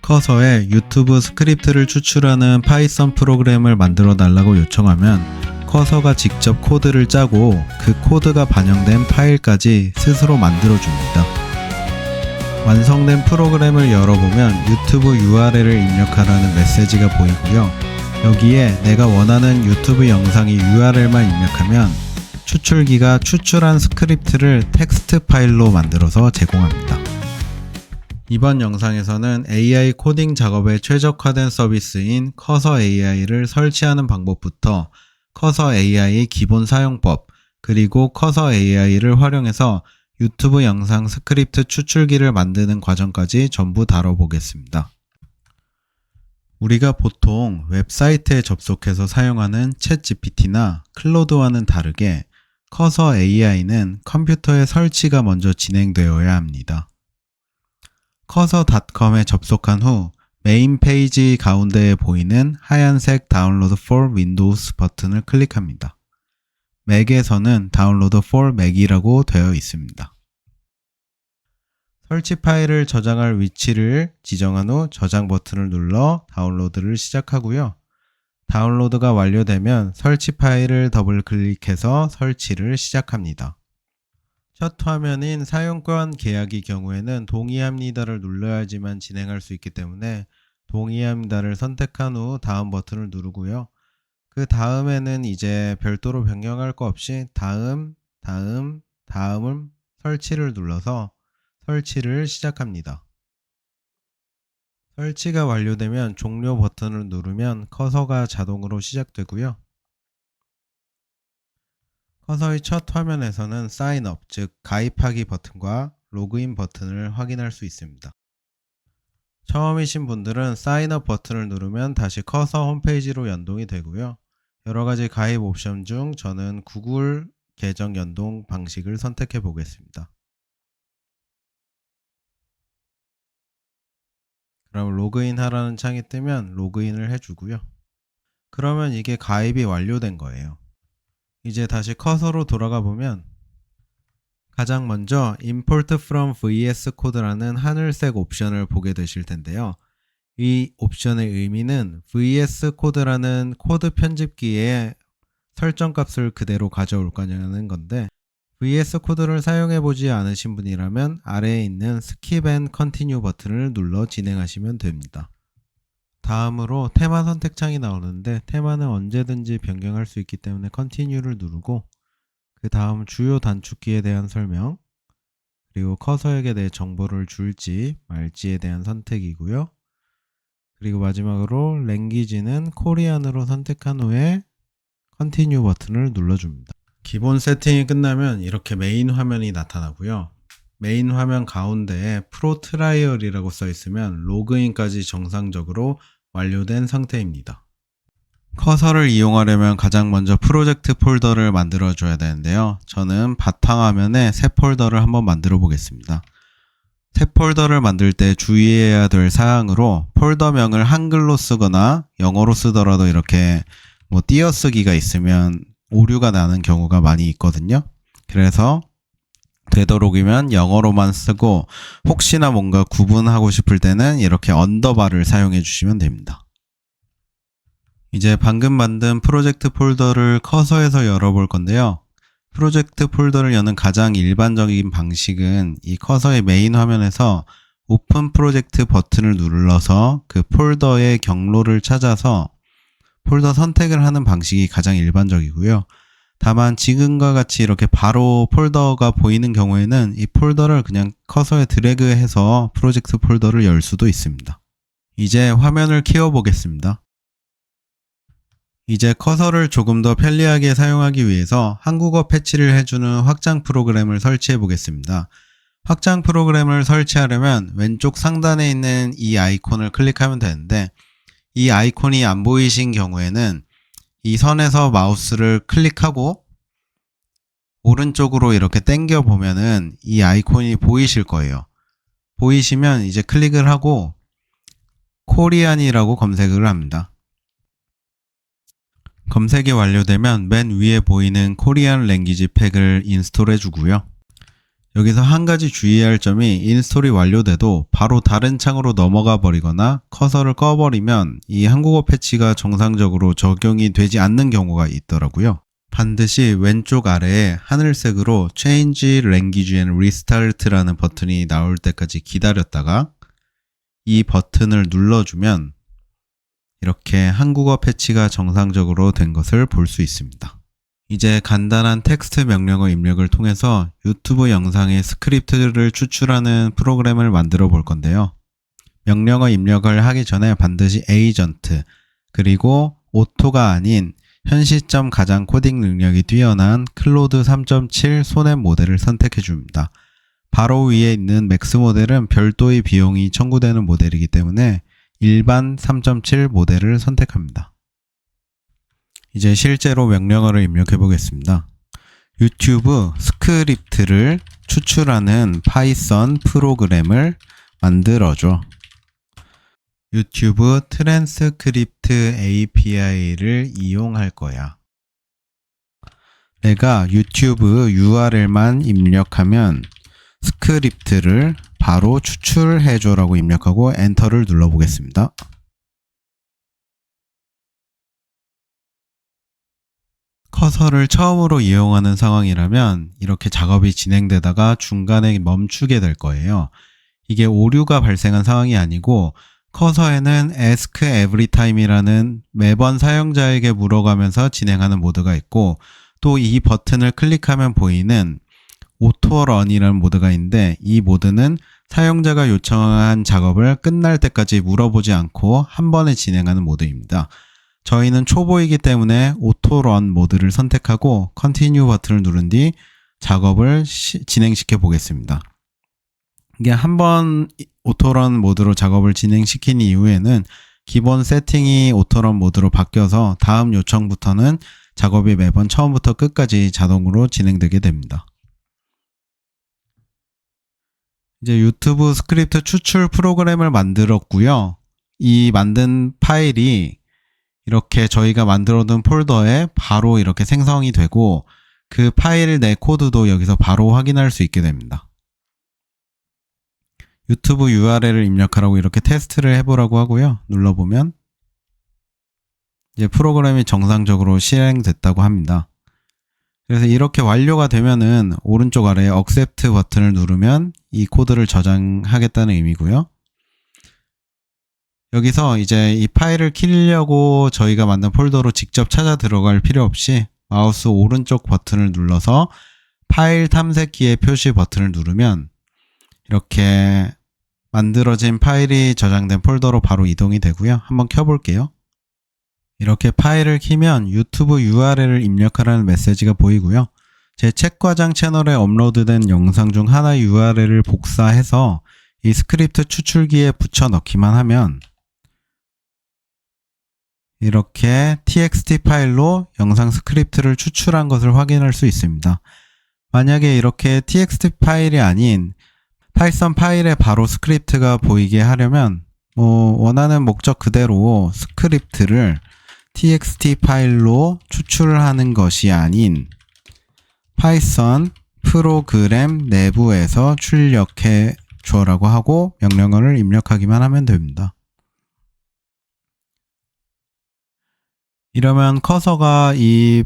커서에 유튜브 스크립트를 추출하는 파이썬 프로그램을 만들어 달라고 요청하면 커서가 직접 코드를 짜고 그 코드가 반영된 파일까지 스스로 만들어 줍니다. 완성된 프로그램을 열어보면 유튜브 URL을 입력하라는 메시지가 보이고요. 여기에 내가 원하는 유튜브 영상의 URL만 입력하면 추출기가 추출한 스크립트를 텍스트 파일로 만들어서 제공합니다. 이번 영상에서는 AI 코딩 작업에 최적화된 서비스인 커서 AI를 설치하는 방법부터 커서 AI 기본 사용법, 그리고 커서 AI를 활용해서 유튜브 영상 스크립트 추출기를 만드는 과정까지 전부 다뤄보겠습니다. 우리가 보통 웹사이트에 접속해서 사용하는 챗GPT나 클로드와는 다르게 커서 AI는 컴퓨터에 설치가 먼저 진행되어야 합니다. 커서.com에 접속한 후 메인 페이지 가운데에 보이는 하얀색 다운로드 for Windows 버튼을 클릭합니다. 맥에서는 다운로드 for Mac이라고 되어 있습니다. 설치 파일을 저장할 위치를 지정한 후 저장 버튼을 눌러 다운로드를 시작하고요. 다운로드가 완료되면 설치 파일을 더블 클릭해서 설치를 시작합니다. 첫 화면인 사용권 계약의 경우에는 동의합니다를 눌러야지만 진행할 수 있기 때문에 동의합니다를 선택한 후 다음 버튼을 누르고요. 그 다음에는 이제 별도로 변경할 거 없이 다음을 설치를 눌러서 설치를 시작합니다. 설치가 완료되면 종료 버튼을 누르면 커서가 자동으로 시작되고요. 커서의 첫 화면에서는 사인업, 즉 가입하기 버튼과 로그인 버튼을 확인할 수 있습니다. 처음이신 분들은 사인업 버튼을 누르면 다시 커서 홈페이지로 연동이 되고요. 여러가지 가입 옵션 중 저는 구글 계정 연동 방식을 선택해 보겠습니다. 그럼 로그인 하라는 창이 뜨면 로그인을 해주고요. 그러면 이게 가입이 완료된 거예요. 이제 다시 커서로 돌아가 보면 가장 먼저 Import from VS Code라는 하늘색 옵션을 보게 되실 텐데요. 이 옵션의 의미는 VS Code라는 코드 편집기에 설정값을 그대로 가져올 거냐는 건데, VS Code를 사용해 보지 않으신 분이라면 아래에 있는 Skip and Continue 버튼을 눌러 진행하시면 됩니다. 다음으로 테마 선택창이 나오는데 테마는 언제든지 변경할 수 있기 때문에 Continue를 누르고 그 다음 주요 단축키에 대한 설명, 그리고 커서에게 내 정보를 줄지 말지에 대한 선택이고요. 그리고 마지막으로 랭귀지는 코리안으로 선택한 후에 Continue 버튼을 눌러줍니다. 기본 세팅이 끝나면 이렇게 메인 화면이 나타나고요. 메인 화면 가운데에 프로 트라이얼이라고 써 있으면 로그인까지 정상적으로 완료된 상태입니다. 커서를 이용하려면 가장 먼저 프로젝트 폴더를 만들어 줘야 되는데요. 저는 바탕화면에 새 폴더를 한번 만들어 보겠습니다. 새 폴더를 만들 때 주의해야 될 사항으로 폴더명을 한글로 쓰거나 영어로 쓰더라도 이렇게 띄어쓰기가 있으면 오류가 나는 경우가 많이 있거든요. 그래서 되도록이면 영어로만 쓰고 혹시나 뭔가 구분하고 싶을 때는 이렇게 언더바를 사용해 주시면 됩니다. 이제 방금 만든 프로젝트 폴더를 커서에서 열어볼 건데요. 프로젝트 폴더를 여는 가장 일반적인 방식은 이 커서의 메인 화면에서 오픈 프로젝트 버튼을 눌러서 그 폴더의 경로를 찾아서 폴더 선택을 하는 방식이 가장 일반적이고요. 다만 지금과 같이 이렇게 바로 폴더가 보이는 경우에는 이 폴더를 그냥 커서에 드래그해서 프로젝트 폴더를 열 수도 있습니다. 이제 화면을 키워보겠습니다. 이제 커서를 조금 더 편리하게 사용하기 위해서 한국어 패치를 해주는 확장 프로그램을 설치해 보겠습니다. 확장 프로그램을 설치하려면 왼쪽 상단에 있는 이 아이콘을 클릭하면 되는데, 이 아이콘이 안 보이신 경우에는 이 선에서 마우스를 클릭하고 오른쪽으로 이렇게 당겨 보면은 이 아이콘이 보이실 거예요. 보이시면 이제 클릭을 하고 코리안이라고 검색을 합니다. 검색이 완료되면 맨 위에 보이는 코리안 랭귀지 팩을 인스톨해 주고요. 여기서 한 가지 주의해야 할 점이 인스톨이 완료돼도 바로 다른 창으로 넘어가 버리거나 커서를 꺼버리면 이 한국어 패치가 정상적으로 적용이 되지 않는 경우가 있더라고요. 반드시 왼쪽 아래에 하늘색으로 Change Language and Restart라는 버튼이 나올 때까지 기다렸다가 이 버튼을 눌러주면 이렇게 한국어 패치가 정상적으로 된 것을 볼 수 있습니다. 이제 간단한 텍스트 명령어 입력을 통해서 유튜브 영상의 스크립트를 추출하는 프로그램을 만들어 볼 건데요. 명령어 입력을 하기 전에 반드시 에이전트 그리고 오토가 아닌 현 시점 가장 코딩 능력이 뛰어난 클로드 3.7 소넷 모델을 선택해 줍니다. 바로 위에 있는 맥스 모델은 별도의 비용이 청구되는 모델이기 때문에 일반 3.7 모델을 선택합니다. 이제 실제로 명령어를 입력해 보겠습니다. 유튜브 스크립트를 추출하는 파이썬 프로그램을 만들어줘. 유튜브 트랜스크립트 API를 이용할 거야. 내가 유튜브 URL만 입력하면 스크립트를 바로 추출해줘 라고 입력하고 엔터를 눌러 보겠습니다. 커서를 처음으로 이용하는 상황이라면 이렇게 작업이 진행되다가 중간에 멈추게 될 거예요. 이게 오류가 발생한 상황이 아니고 커서에는 Ask Every Time이라는 매번 사용자에게 물어가면서 진행하는 모드가 있고 또 이 버튼을 클릭하면 보이는 오토런이라는 모드가 있는데 이 모드는 사용자가 요청한 작업을 끝날 때까지 물어보지 않고 한 번에 진행하는 모드입니다. 저희는 초보이기 때문에 오토런 모드를 선택하고 Continue 버튼을 누른 뒤 작업을 진행시켜 보겠습니다. 이게 한번 오토런 모드로 작업을 진행시킨 이후에는 기본 세팅이 오토런 모드로 바뀌어서 다음 요청부터는 작업이 매번 처음부터 끝까지 자동으로 진행되게 됩니다. 이제 유튜브 스크립트 추출 프로그램을 만들었고요. 이 만든 파일이 이렇게 저희가 만들어둔 폴더에 바로 이렇게 생성이 되고 그 파일 내 코드도 여기서 바로 확인할 수 있게 됩니다. 유튜브 URL을 입력하라고 이렇게 테스트를 해보라고 하고요. 눌러보면 이제 프로그램이 정상적으로 실행됐다고 합니다. 그래서 이렇게 완료가 되면은 오른쪽 아래에 Accept 버튼을 누르면 이 코드를 저장하겠다는 의미고요. 여기서 이제 이 파일을 키려고 저희가 만든 폴더로 직접 찾아 들어갈 필요 없이 마우스 오른쪽 버튼을 눌러서 파일 탐색기의 표시 버튼을 누르면 이렇게 만들어진 파일이 저장된 폴더로 바로 이동이 되고요. 한번 켜볼게요. 이렇게 파일을 키면 유튜브 URL을 입력하라는 메시지가 보이고요. 제 책과장 채널에 업로드된 영상 중 하나의 URL을 복사해서 이 스크립트 추출기에 붙여 넣기만 하면 이렇게 txt 파일로 영상 스크립트를 추출한 것을 확인할 수 있습니다. 만약에 이렇게 txt 파일이 아닌 파이썬 파일에 바로 스크립트가 보이게 하려면 원하는 목적 그대로 스크립트를 txt 파일로 추출하는 것이 아닌 파이썬 프로그램 내부에서 출력해 줘라고 하고 명령어를 입력하기만 하면 됩니다. 이러면 커서가 이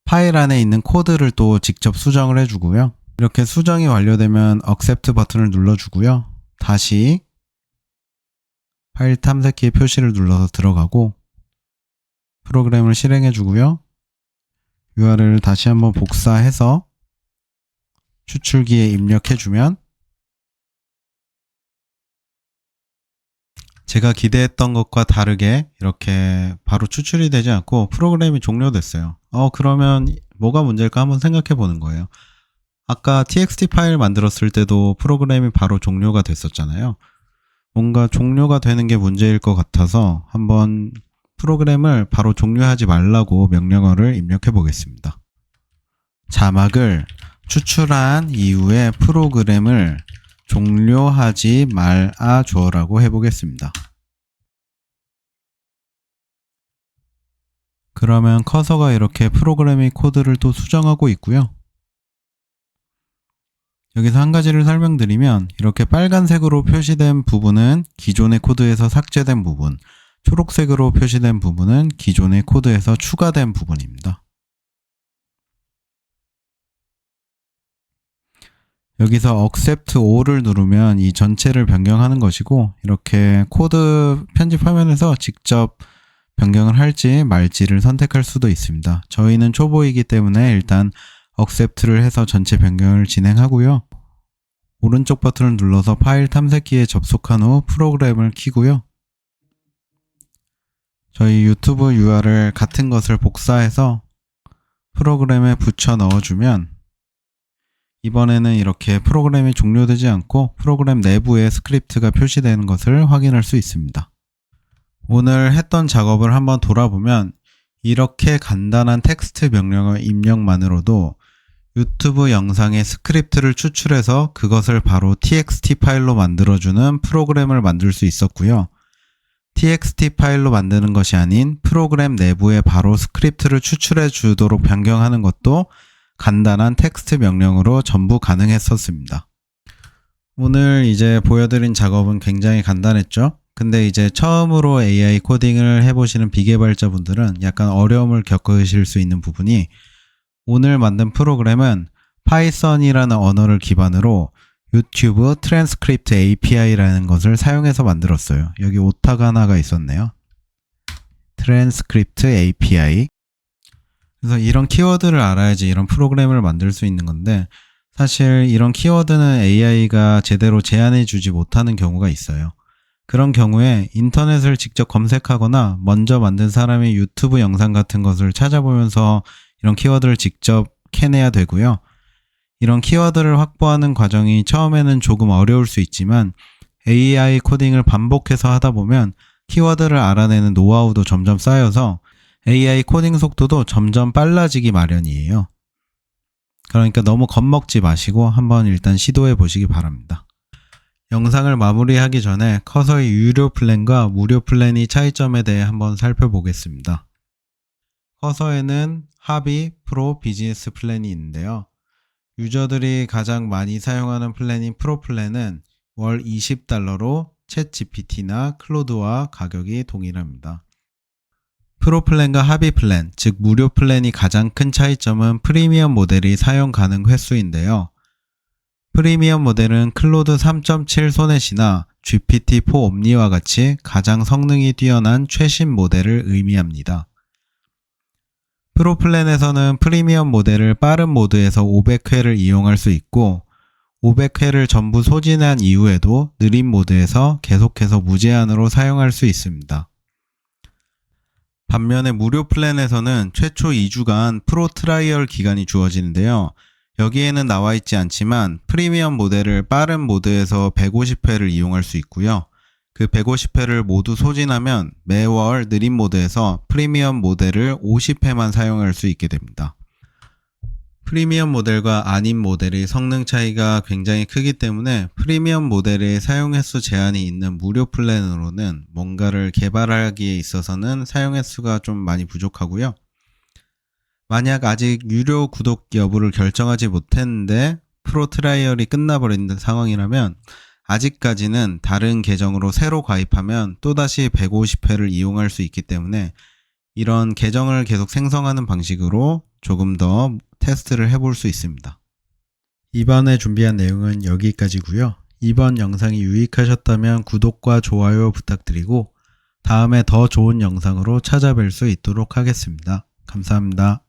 파일 안에 있는 코드를 또 직접 수정을 해주고요. 이렇게 수정이 완료되면 Accept 버튼을 눌러주고요. 다시 파일 탐색기의 표시를 눌러서 들어가고 프로그램을 실행해주고요. URL을 다시 한번 복사해서 추출기에 입력해주면 제가 기대했던 것과 다르게 이렇게 바로 추출이 되지 않고 프로그램이 종료됐어요. 그러면 뭐가 문제일까 한번 생각해 보는 거예요. 아까 txt 파일 만들었을 때도 프로그램이 바로 종료가 됐었잖아요. 뭔가 종료가 되는 게 문제일 것 같아서 한번 프로그램을 바로 종료하지 말라고 명령어를 입력해 보겠습니다. 자막을 추출한 이후에 프로그램을 종료하지 말아 줘라고 해보겠습니다. 그러면 커서가 이렇게 프로그램의 코드를 또 수정하고 있고요. 여기서 한 가지를 설명드리면 이렇게 빨간색으로 표시된 부분은 기존의 코드에서 삭제된 부분, 초록색으로 표시된 부분은 기존의 코드에서 추가된 부분입니다. 여기서 accept all을 누르면 이 전체를 변경하는 것이고, 이렇게 코드 편집 화면에서 직접 변경을 할지 말지를 선택할 수도 있습니다. 저희는 초보이기 때문에 일단 accept를 해서 전체 변경을 진행하고요. 오른쪽 버튼을 눌러서 파일 탐색기에 접속한 후 프로그램을 키고요. 저희 유튜브 URL 같은 것을 복사해서 프로그램에 붙여 넣어주면 이번에는 이렇게 프로그램이 종료되지 않고 프로그램 내부에 스크립트가 표시되는 것을 확인할 수 있습니다. 오늘 했던 작업을 한번 돌아보면 이렇게 간단한 텍스트 명령어 입력만으로도 유튜브 영상의 스크립트를 추출해서 그것을 바로 txt 파일로 만들어주는 프로그램을 만들 수 있었고요. txt 파일로 만드는 것이 아닌 프로그램 내부에 바로 스크립트를 추출해 주도록 변경하는 것도 간단한 텍스트 명령으로 전부 가능했었습니다. 오늘 이제 보여드린 작업은 굉장히 간단했죠? 근데 이제 처음으로 AI 코딩을 해보시는 비개발자분들은 약간 어려움을 겪으실 수 있는 부분이, 오늘 만든 프로그램은 파이썬이라는 언어를 기반으로 유튜브 트랜스크립트 API라는 것을 사용해서 만들었어요. 여기 오타가 하나가 있었네요. 트랜스크립트 API. 그래서 이런 키워드를 알아야지 이런 프로그램을 만들 수 있는 건데, 사실 이런 키워드는 AI가 제대로 제안해 주지 못하는 경우가 있어요. 그런 경우에 인터넷을 직접 검색하거나 먼저 만든 사람의 유튜브 영상 같은 것을 찾아보면서 이런 키워드를 직접 캐내야 되고요. 이런 키워드를 확보하는 과정이 처음에는 조금 어려울 수 있지만 AI 코딩을 반복해서 하다 보면 키워드를 알아내는 노하우도 점점 쌓여서 AI 코딩 속도도 점점 빨라지기 마련이에요. 그러니까 너무 겁먹지 마시고 한번 일단 시도해 보시기 바랍니다. 영상을 마무리하기 전에 커서의 유료 플랜과 무료 플랜의 차이점에 대해 한번 살펴보겠습니다. 커서에는 하비, 프로, 비즈니스 플랜이 있는데요. 유저들이 가장 많이 사용하는 플랜인 프로 플랜은 월 $20로 챗 GPT나 클로드와 가격이 동일합니다. 프로 플랜과 하비 플랜, 즉 무료 플랜이 가장 큰 차이점은 프리미엄 모델이 사용 가능 횟수인데요. 프리미엄 모델은 클로드 3.7 소넷이나 GPT-4 옴니와 같이 가장 성능이 뛰어난 최신 모델을 의미합니다. 프로 플랜에서는 프리미엄 모델을 빠른 모드에서 500회를 이용할 수 있고 500회를 전부 소진한 이후에도 느린 모드에서 계속해서 무제한으로 사용할 수 있습니다. 반면에 무료 플랜에서는 최초 2주간 프로 트라이얼 기간이 주어지는데요. 여기에는 나와 있지 않지만 프리미엄 모델을 빠른 모드에서 150회를 이용할 수 있고요. 그 150회를 모두 소진하면 매월 느린 모드에서 프리미엄 모델을 50회만 사용할 수 있게 됩니다. 프리미엄 모델과 아닌 모델의 성능 차이가 굉장히 크기 때문에 프리미엄 모델의 사용 횟수 제한이 있는 무료 플랜으로는 뭔가를 개발하기에 있어서는 사용 횟수가 좀 많이 부족하고요. 만약 아직 유료 구독 여부를 결정하지 못했는데 프로 트라이얼이 끝나버린 상황이라면 아직까지는 다른 계정으로 새로 가입하면 또다시 150회를 이용할 수 있기 때문에 이런 계정을 계속 생성하는 방식으로 조금 더 테스트를 해볼 수 있습니다. 이번에 준비한 내용은 여기까지고요. 이번 영상이 유익하셨다면 구독과 좋아요 부탁드리고 다음에 더 좋은 영상으로 찾아뵐 수 있도록 하겠습니다. 감사합니다.